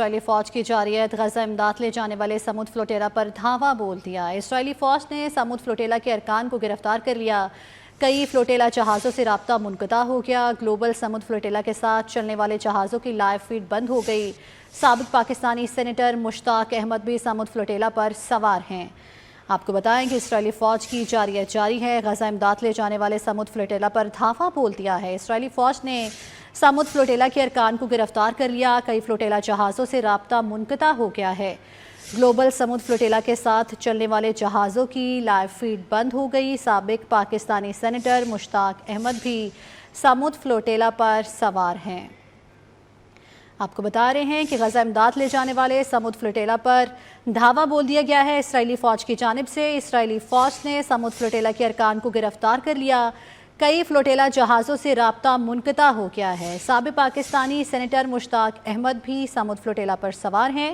اسرائیلی فوج کی جارحیت، غزہ امداد لے جانے والے سمود فلوٹیلا پر دھاوا بول دیا۔ اسرائیلی فوج نے سمود فلوٹیلا کے ارکان کو گرفتار کر لیا۔ کئی فلوٹیلا جہازوں سے رابطہ منقطع ہو گیا۔ گلوبل سمود فلوٹیلا کے ساتھ چلنے والے جہازوں کی لائیو فیڈ بند ہو گئی۔ سابق پاکستانی سینیٹر مشتاق احمد بھی سمود فلوٹیلا پر سوار ہیں۔ آپ کو بتائیں کہ اسرائیلی فوج کی جارحیت جاری ہے۔ غزہ امداد لے جانے والے سمود فلوٹیلا پر دھاوا بول دیا ہے۔ اسرائیلی فوج نے سمود فلوٹیلا کے ارکان کو گرفتار کر لیا۔ کئی فلوٹیلا جہازوں سے رابطہ منقطع ہو گیا ہے۔ گلوبل سمود فلوٹیلا کے ساتھ چلنے والے جہازوں کی لائیو فیڈ بند ہو گئی۔ سابق پاکستانی سینیٹر مشتاق احمد بھی سمود فلوٹیلا پر سوار ہیں۔ آپ کو بتا رہے ہیں کہ غزہ امداد لے جانے والے سمود فلوٹیلا پر دھاوا بول دیا گیا ہے اسرائیلی فوج کی جانب سے۔ اسرائیلی فوج نے سمود فلوٹیلا کے ارکان کو گرفتار کر لیا۔ کئی فلوٹیلا جہازوں سے رابطہ منقطع ہو گیا ہے۔ سابق پاکستانی سینیٹر مشتاق احمد بھی سمود فلوٹیلا پر سوار ہیں۔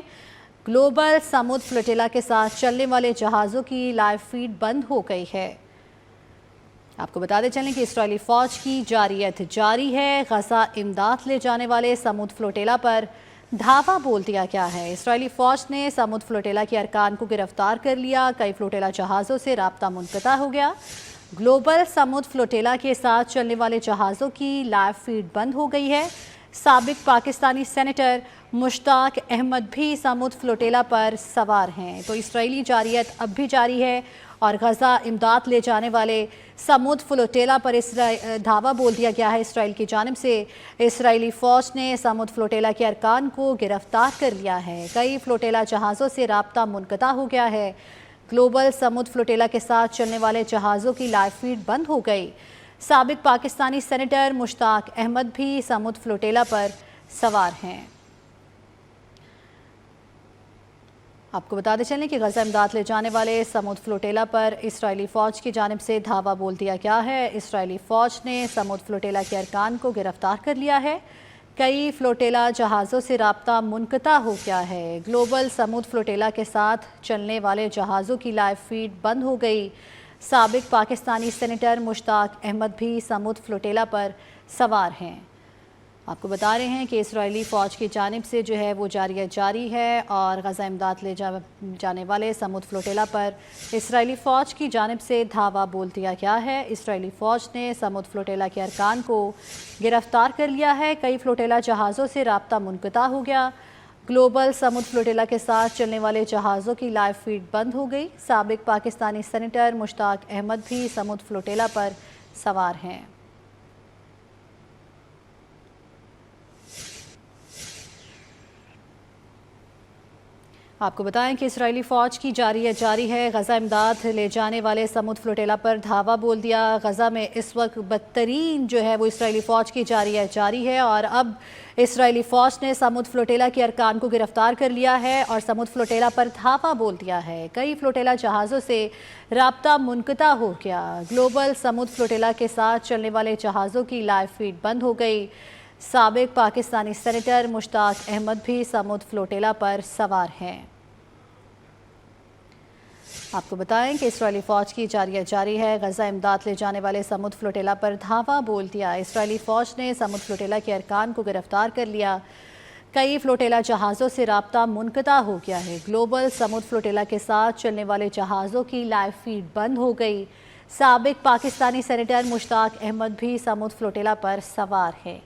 گلوبل سمود فلوٹیلا کے ساتھ چلنے والے جہازوں کی لائیو فیڈ بند ہو گئی ہے۔ آپ کو بتاتے چلیں کہ اسرائیلی فوج کی جارحیت جاری ہے۔ غزہ امداد لے جانے والے سمود فلوٹیلا پر دھاوا بول دیا گیا ہے۔ اسرائیلی فوج نے سمود فلوٹیلا کے ارکان کو گرفتار کر لیا۔ کئی فلوٹیلا جہازوں سے رابطہ منقطع ہو گیا۔ گلوبل سمود فلوٹیلا کے ساتھ چلنے والے جہازوں کی لائیو فیڈ بند ہو گئی ہے۔ سابق پاکستانی سینیٹر مشتاق احمد بھی سمود فلوٹیلا پر سوار ہیں۔ تو اسرائیلی جارحیت اب بھی جاری ہے اور غزہ امداد لے جانے والے سمود فلوٹیلا پر دھاوا بول دیا گیا ہے اسرائیل کی جانب سے۔ اسرائیلی فوج نے سمود فلوٹیلا کے ارکان کو گرفتار کر لیا ہے۔ کئی فلوٹیلا جہازوں سے رابطہ منقطع ہو گیا ہے۔ گلوبل سمود فلوٹیلا کے ساتھ چلنے والے جہازوں کی لائیو فیڈ بند ہو گئی۔ سابق پاکستانی سینیٹر مشتاق احمد بھی سمود فلوٹیلا پر سوار ہیں۔ آپ کو بتاتے چلیں کہ غزہ امداد لے جانے والے سمود فلوٹیلا پر اسرائیلی فوج کی جانب سے دھاوا بول دیا گیا ہے۔ اسرائیلی فوج نے سمود فلوٹیلا کے ارکان کو گرفتار کر لیا ہے۔ کئی فلوٹیلا جہازوں سے رابطہ منقطع ہو گیا ہے۔ گلوبل سمود فلوٹیلا کے ساتھ چلنے والے جہازوں کی لائیو فیڈ بند ہو گئی۔ سابق پاکستانی سینیٹر مشتاق احمد بھی سمود فلوٹیلا پر سوار ہیں۔ آپ کو بتا رہے ہیں کہ اسرائیلی فوج کی جانب سے جو ہے وہ جارحیت جاری ہے اور غزہ امداد لے جانے والے سمود فلوٹیلا پر اسرائیلی فوج کی جانب سے دھاوا بول دیا گیا ہے۔ اسرائیلی فوج نے سمود فلوٹیلا کے ارکان کو گرفتار کر لیا ہے۔ کئی فلوٹیلا جہازوں سے رابطہ منقطع ہو گیا۔ گلوبل سمود فلوٹیلا کے ساتھ چلنے والے جہازوں کی لائیو فیڈ بند ہو گئی۔ سابق پاکستانی سینیٹر مشتاق احمد بھی سمود فلوٹیلا پر سوار ہیں۔ آپ کو بتائیں کہ اسرائیلی فوج کی جارحیت جاری ہے۔ غزہ امداد لے جانے والے سمود فلوٹیلا پر دھاوا بول دیا۔ غزہ میں اس وقت بدترین جو ہے وہ اسرائیلی فوج کی جارحیت جاری ہے اور اب اسرائیلی فوج نے سمود فلوٹیلا کے ارکان کو گرفتار کر لیا ہے اور سمود فلوٹیلا پر دھاوا بول دیا ہے۔ کئی فلوٹیلا جہازوں سے رابطہ منقطع ہو گیا۔ گلوبل سمود فلوٹیلا کے ساتھ چلنے والے جہازوں کی لائیو فیڈ بند ہو گئی۔ سابق پاکستانی سینیٹر مشتاق احمد بھی سمود فلوٹیلا پر سوار ہیں۔ آپ کو بتائیں کہ اسرائیلی فوج کی جارحیت جاری ہے۔ غزہ امداد لے جانے والے سمود فلوٹیلا پر دھاوا بول دیا۔ اسرائیلی فوج نے سمود فلوٹیلا کے ارکان کو گرفتار کر لیا۔ کئی فلوٹیلا جہازوں سے رابطہ منقطع ہو گیا ہے۔ گلوبل سمود فلوٹیلا کے ساتھ چلنے والے جہازوں کی لائیو فیڈ بند ہو گئی۔ سابق پاکستانی سینیٹر مشتاق احمد بھی سمود فلوٹیلا پر سوار ہیں۔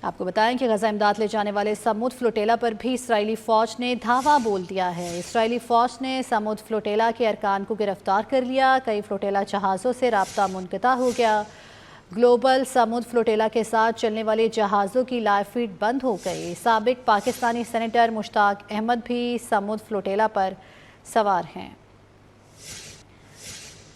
آپ کو بتائیں کہ غزہ امداد لے جانے والے سمود فلوٹیلا پر بھی اسرائیلی فوج نے دھاوا بول دیا ہے۔ اسرائیلی فوج نے سمود فلوٹیلا کے ارکان کو گرفتار کر لیا۔ کئی فلوٹیلا جہازوں سے رابطہ منقطع ہو گیا۔ گلوبل سمود فلوٹیلا کے ساتھ چلنے والے جہازوں کی لائیو فیڈ بند ہو گئی۔ سابق پاکستانی سینیٹر مشتاق احمد بھی سمود فلوٹیلا پر سوار ہیں۔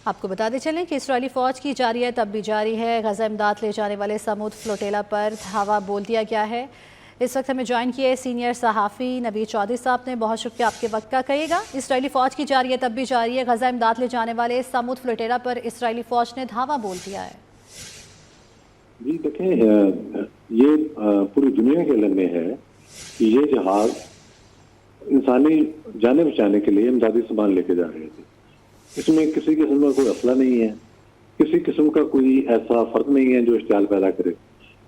آپ کو بتاتے چلیں کہ اسرائیلی فوج کی جارحیت اب بھی جاری ہے۔ غزہ امداد لے جانے والے سمود فلوٹیلا پر دھاوا بول دیا گیا ہے۔ اس وقت ہمیں جوائن کیے سینئر صحافی نوید چودھری صاحب نے، بہت شکریہ آپ کے وقت کا۔ کہیے گا اسرائیلی فوج کی جارحیت اب بھی جاری ہے، غزہ امداد لے جانے والے سمود فلوٹیلا پر اسرائیلی فوج نے دھاوا بول دیا ہے۔ جی دیکھیں، یہ پوری دنیا کے علم میں ہے کہ یہ جہاز انسانی جانیں بچانے کے لیے امدادی سامان لے کے جا رہے تھے۔ اس میں کسی قسم کا کوئی اسلحہ نہیں ہے، کسی قسم کا کوئی ایسا فرد نہیں ہے جو اشتعال پیدا کرے۔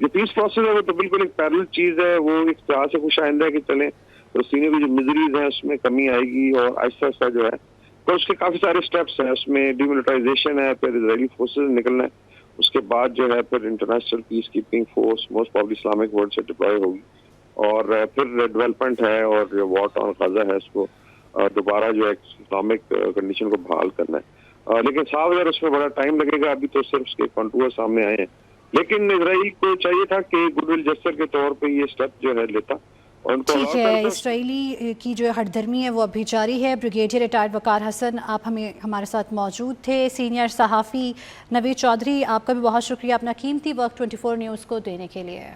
جو پیس پروسیس ہے وہ تو بالکل ایک پیرل چیز ہے، وہ ایک طرح سے خوش آئندہ ہے کہ چلیں فلسطینیوں کی جو مزریز ہیں اس میں کمی آئے گی، اور آہستہ آہستہ جو ہے تو اس کے کافی سارے سٹیپس ہیں، اس میں ڈیملٹائزیشن ہے، پھر اسرائیلی فورسز نکلنا ہے، اس کے بعد جو ہے پھر international peace keeping force most probably Islamic world سے ڈپلوائے ہوگی، اور پھر ڈیولپمنٹ ہے اور جو وار آن غزہ ہے اس کو دوبارہ جو ہے اسلامک کنڈیشن کو بحال کرنا ہے، لیکن صاف ظاہر اس میں بڑا ٹائم لگے گا، ابھی تو صرف اس کے کنٹور سامنے آئے ہیں، لیکن اسرائیل کو چاہیے تھا کہ گڈ ول جسچر کے طور پہ یہ سٹیپ جو ہے لیتا اور ان کو ٹھیک allow ہے، کرتا۔ اسرائیلی کی جو ہٹ درمی ہے وہ ابھی جاری ہے۔ بریگیڈیئر ریٹائرڈ وقار حسن آپ ہمارے ساتھ موجود تھے، سینئر صحافی نوید چودھری آپ کا بھی بہت شکریہ اپنا قیمتی وقت 24 نیوز کو دینے کے لیے۔